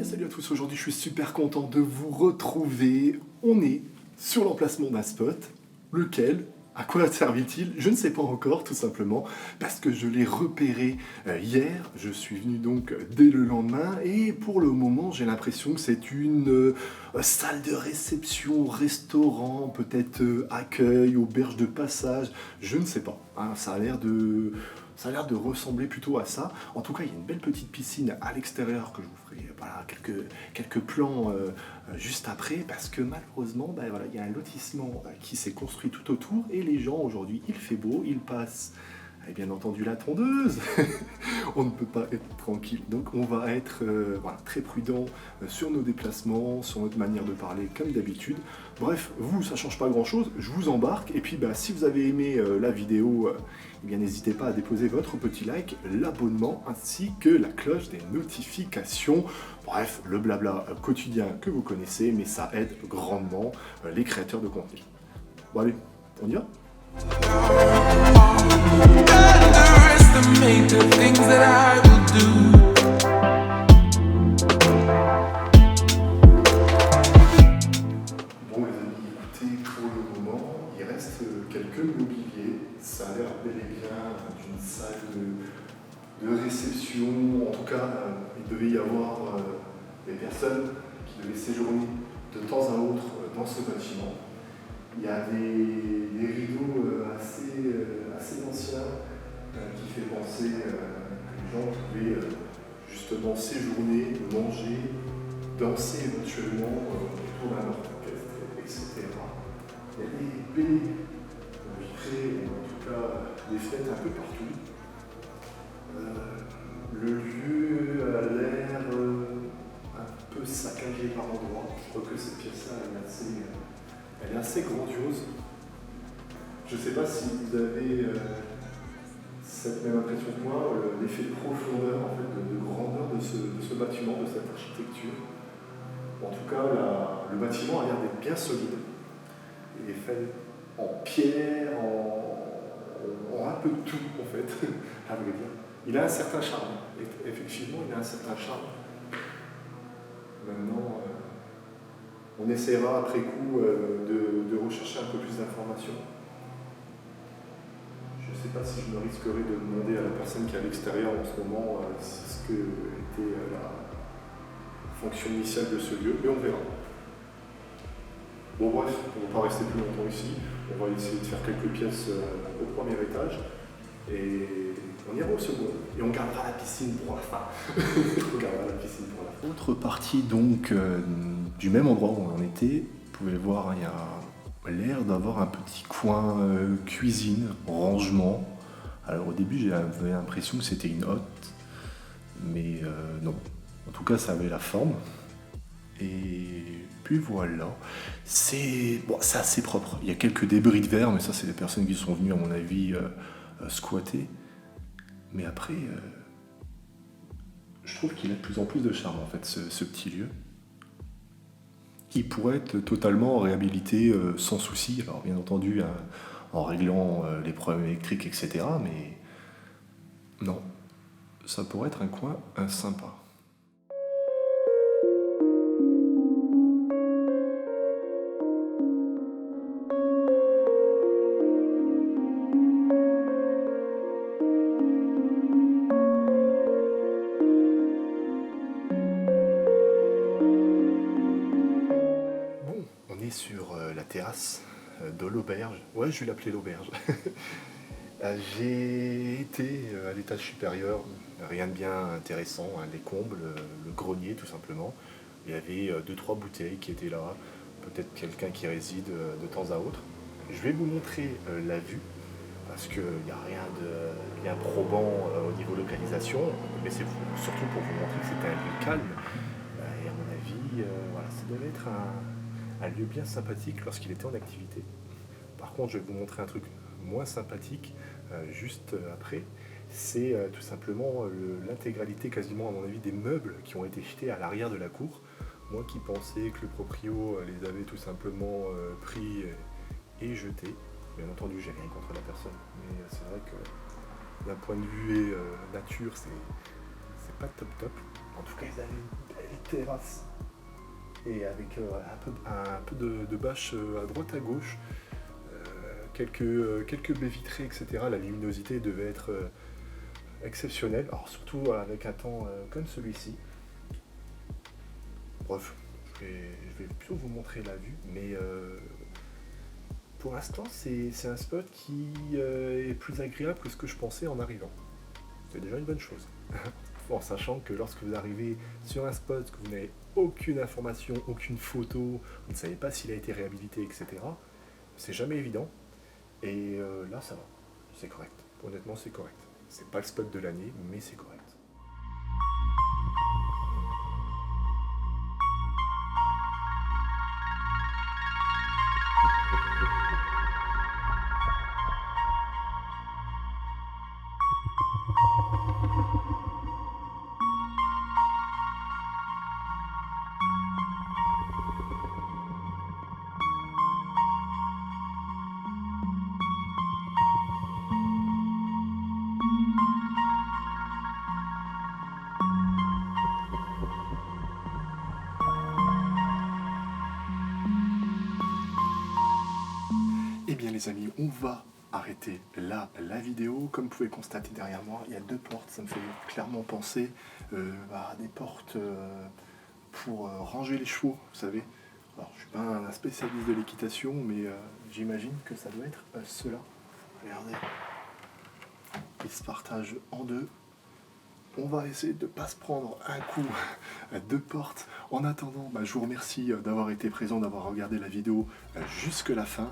bien salut à tous, aujourd'hui je suis super content de vous retrouver. On est sur l'emplacement d'un spot, lequel, à quoi servit-il? Je ne sais pas encore, tout simplement, parce que je l'ai repéré hier, je suis venu donc dès le lendemain, et pour le moment j'ai l'impression que c'est une salle de réception, restaurant, peut-être accueil, auberge de passage, je ne sais pas, hein, ça a l'air de ressembler plutôt à ça. En tout cas, il y a une belle petite piscine à l'extérieur que je vous ferai voilà, quelques plans juste après, parce que malheureusement, ben, voilà, il y a un lotissement qui s'est construit tout autour, et les gens aujourd'hui, il fait beau, ils passent, et bien entendu, la tondeuse. On ne peut pas être tranquille. Donc on va être voilà, très prudent sur nos déplacements, sur notre manière de parler comme d'habitude. Bref, vous, ça change pas grand-chose, je vous embarque. Et puis bah, si vous avez aimé la vidéo, eh bien n'hésitez pas à déposer votre petit like, l'abonnement ainsi que la cloche des notifications. Bref, le blabla quotidien que vous connaissez, mais ça aide grandement les créateurs de contenu. Bon allez, on y va ? Underestimate the things that I will do. Bon les amis, écoutez, pour le moment, il reste quelques mobiliers. Ça a l'air bel et bien d'une salle de réception. En tout cas, il devait y avoir des personnes qui devaient séjourner de temps à autre dans ce bâtiment. Il y a des rideaux assez anciens qui fait penser que les gens pouvaient justement séjourner, manger, danser éventuellement autour d'un orchestre, etc. Il y a des baies vitrées, en tout cas des fenêtres un peu partout. Le lieu a l'air un peu saccagé par endroits. Je crois que cette pièce-là elle est assez grandiose. Je ne sais pas si vous avez cette même impression que moi, l'effet de profondeur, en fait, de grandeur de ce bâtiment, de cette architecture. En tout cas, le bâtiment a l'air d'être bien solide. Il est fait en pierre, en un peu de tout, en fait, à vrai dire. Il a un certain charme. Effectivement, il a un certain charme. Maintenant, on essaiera après coup de rechercher un peu plus d'informations. Je ne sais pas si je me risquerai de demander à la personne qui est à l'extérieur en ce moment ce que était la fonction initiale de ce lieu, mais on verra. Bon bref, on ne va pas rester plus longtemps ici. On va essayer de faire quelques pièces au premier étage et on ira au second. Et on gardera la piscine pour la fin. Autre partie donc du même endroit où on en était, vous pouvez le voir, il y a l'air d'avoir un petit coin cuisine, rangement. Alors au début j'avais l'impression que c'était une hotte, mais non. En tout cas ça avait la forme. Et puis voilà, c'est assez propre. Il y a quelques débris de verre, mais ça c'est des personnes qui sont venues à mon avis squatter. Mais après, je trouve qu'il a de plus en plus de charme en fait ce petit lieu. Qui pourrait être totalement réhabilité sans souci, alors bien entendu en réglant les problèmes électriques, etc. Mais non, ça pourrait être un coin sympa. Sur la terrasse de l'auberge. Ouais, je vais l'appeler l'auberge. J'ai été à l'étage supérieur, rien de bien intéressant, hein, les combles, le grenier tout simplement. Il y avait 2-3 bouteilles qui étaient là, peut-être quelqu'un qui réside de temps à autre. Je vais vous montrer la vue, parce qu'il n'y a rien de bien probant au niveau localisation, mais c'est surtout pour vous montrer que c'était un lieu calme. Et à mon avis, voilà, ça devait être un lieu bien sympathique lorsqu'il était en activité. Par contre, je vais vous montrer un truc moins sympathique juste après. C'est tout simplement l'intégralité quasiment à mon avis des meubles qui ont été jetés à l'arrière de la cour. Moi qui pensais que le proprio les avait tout simplement pris et jetés. Bien entendu, j'ai rien contre la personne, mais c'est vrai que d'un point de vue nature, c'est pas top top. En tout cas, ils avaient une belle belle terrasse. Et avec un peu de bâche à droite à gauche, quelques baies vitrées, etc. La luminosité devait être exceptionnelle, alors surtout avec un temps comme celui-ci. Bref, je vais plutôt vous montrer la vue, mais pour l'instant c'est un spot qui est plus agréable que ce que je pensais en arrivant. C'est déjà une bonne chose. En sachant que lorsque vous arrivez sur un spot, que vous n'avez aucune information, aucune photo, vous ne savez pas s'il a été réhabilité, etc., c'est jamais évident. Et là, ça va. C'est correct. Honnêtement, c'est correct. C'est pas le spot de l'année, mais c'est correct. Eh bien les amis, on va arrêter là la vidéo. Comme vous pouvez constater derrière moi, il y a 2 portes. Ça me fait clairement penser à des portes pour ranger les chevaux, vous savez. Alors je suis pas un spécialiste de l'équitation, mais j'imagine que ça doit être cela. Regardez, il se partage en 2. On va essayer de ne pas se prendre un coup à 2 portes. En attendant, je vous remercie d'avoir été présent, d'avoir regardé la vidéo jusque la fin.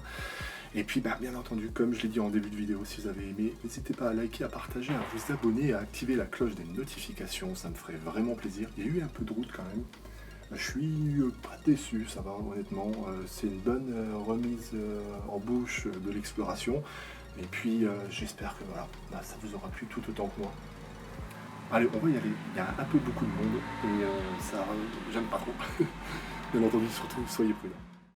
Et puis bien entendu, comme je l'ai dit en début de vidéo, si vous avez aimé, n'hésitez pas à liker, à partager, à vous abonner, à activer la cloche des notifications, ça me ferait vraiment plaisir. Il y a eu un peu de route quand même. Je suis pas déçu, ça va honnêtement. C'est une bonne remise en bouche de l'exploration. Et puis j'espère que voilà, ça vous aura plu tout autant que moi. Allez, on va y aller. Il y a un peu beaucoup de monde et ça, j'aime pas trop. Bien entendu, surtout, soyez prudents.